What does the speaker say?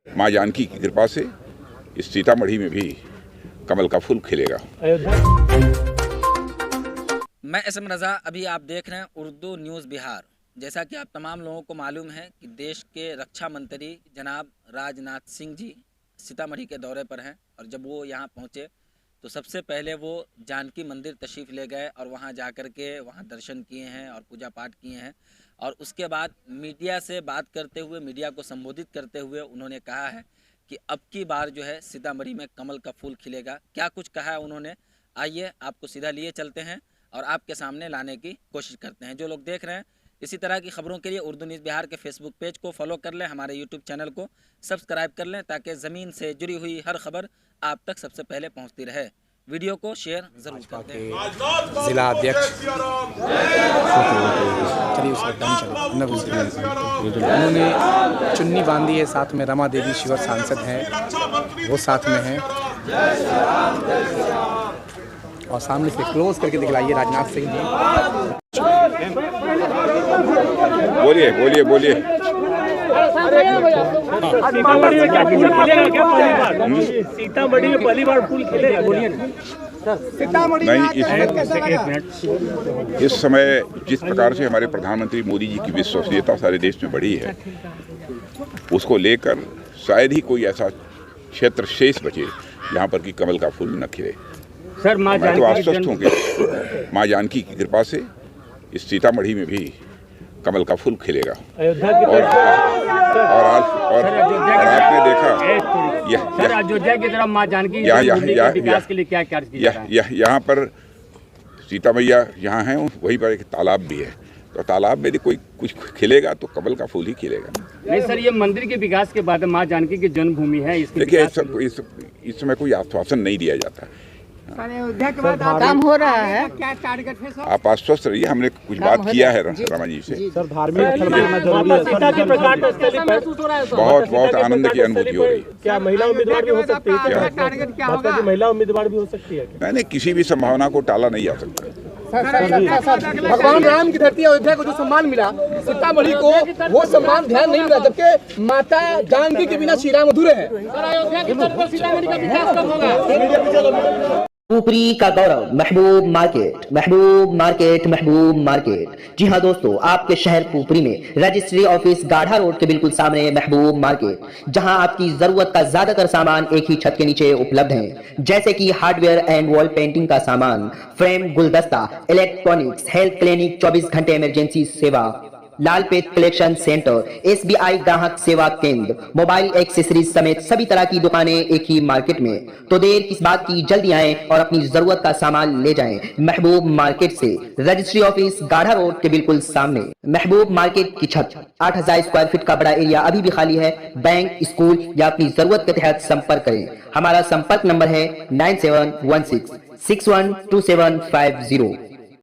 माँ जानकी की कृपा से इस सीतामढ़ी में भी कमल का फूल खिलेगा। मैं एसएम रजा, अभी आप देख रहे हैं उर्दू न्यूज़ बिहार। जैसा कि आप तमाम लोगों को मालूम है कि देश के रक्षा मंत्री जनाब राजनाथ सिंह जी सीतामढ़ी के दौरे पर हैं, और जब वो यहाँ पहुँचे तो सबसे पहले वो जानकी मंदिर तशरीफ़ ले गए और वहाँ जा कर के वहाँ दर्शन किए हैं और पूजा पाठ किए हैं। और उसके बाद मीडिया से बात करते हुए, मीडिया को संबोधित करते हुए उन्होंने कहा है कि अब की बार जो है सीतामढ़ी में कमल का फूल खिलेगा। क्या कुछ कहा है उन्होंने, आइए आपको सीधा लिए चलते हैं और आपके सामने लाने की कोशिश करते हैं। जो लोग देख रहे हैं इसी तरह की खबरों के लिए उर्दू न्यूज़ बिहार के फेसबुक पेज को फॉलो कर लें, हमारे यूट्यूब चैनल को सब्सक्राइब कर लें, ताकि ज़मीन से जुड़ी हुई हर खबर आप तक सबसे पहले पहुंचती रहे। वीडियो को शेयर जरूर कर दें। जिला अध्यक्ष उन्होंने चुन्नी बांधी है, साथ में रमा देवी शिवर सांसद हैं, वो साथ में हैं, और सामने से क्लोज करके दिखलाइए राजनाथ सिंह जी। बोलिए बोलिए बोलिए। सीतामढ़ी में पहली बार फूल खिलेगा, बोलिए। नहीं, इस समय जिस प्रकार से हमारे प्रधानमंत्री मोदी जी की विश्वसनीयता सारे देश में बढ़ी है, उसको लेकर शायद ही कोई ऐसा क्षेत्र शेष बचे जहाँ पर कि कमल का फूल न खिले। सर, मैं तो आश्वस्त हूँ कि माँ जानकी की कृपा से इस सीतामढ़ी में भी कमल का फूल खिलेगा। और आपने देखा अयोध्या की तरफ माँ जानकी विकास के लिए क्या कार्य किया जा रहा है? यहाँ पर सीता मैया यहाँ हैं, वहीं पर एक तालाब भी है, तो तालाब में यदि कोई कुछ खिलेगा तो कमल का फूल ही खिलेगा। नहीं सर, ये मंदिर के विकास के बाद माँ जानकी की जन्मभूमि है, देखिए इस समय कोई आश्वासन नहीं दिया जाता। काम हो रहा है, क्या टारगेट है सर? आप आश्वस्त रहिए, हमने कुछ बात किया है रमा जी से। सर, धार्मिक बहुत बहुत आनंद की अनुभूति हो रही है। क्या महिला उम्मीदवार भी हो सकती है? महिला उम्मीदवार भी हो सकती है? नहीं, किसी भी संभावना को टाला नहीं जा सकता। भगवान राम की धरती अयोध्या को जो सम्मान मिला, सीतामढ़ी को वो सम्मान ध्यान नहीं मिला, जबकि माता जानकी के बिना श्री राम अधूरे हैं। पुपरी का गौरव महबूब मार्केट, महबूब मार्केट, महबूब मार्केट। जी हाँ दोस्तों, आपके शहर पुपरी में रजिस्ट्री ऑफिस गाढ़ा रोड के बिल्कुल सामने महबूब मार्केट, जहां आपकी जरूरत का ज्यादातर सामान एक ही छत के नीचे उपलब्ध है, जैसे कि हार्डवेयर एंड वॉल पेंटिंग का सामान, फ्रेम, गुलदस्ता, इलेक्ट्रॉनिक्स, हेल्थ क्लिनिक, 24 घंटे इमरजेंसी सेवा, लालपेट कलेक्शन सेंटर, एसबीआई ग्राहक सेवा केंद्र, मोबाइल एक्सेसरीज समेत सभी तरह की दुकानें एक ही मार्केट में। तो देर किस बात की, जल्दी आएं और अपनी जरूरत का सामान ले जाएं महबूब मार्केट से, रजिस्ट्री ऑफिस गाढ़ा रोड के बिल्कुल सामने। महबूब मार्केट की छत 8000 स्क्वायर फीट का बड़ा एरिया अभी भी खाली है। बैंक, स्कूल या अपनी जरूरत के तहत संपर्क करें। हमारा संपर्क नंबर है 9716 612750।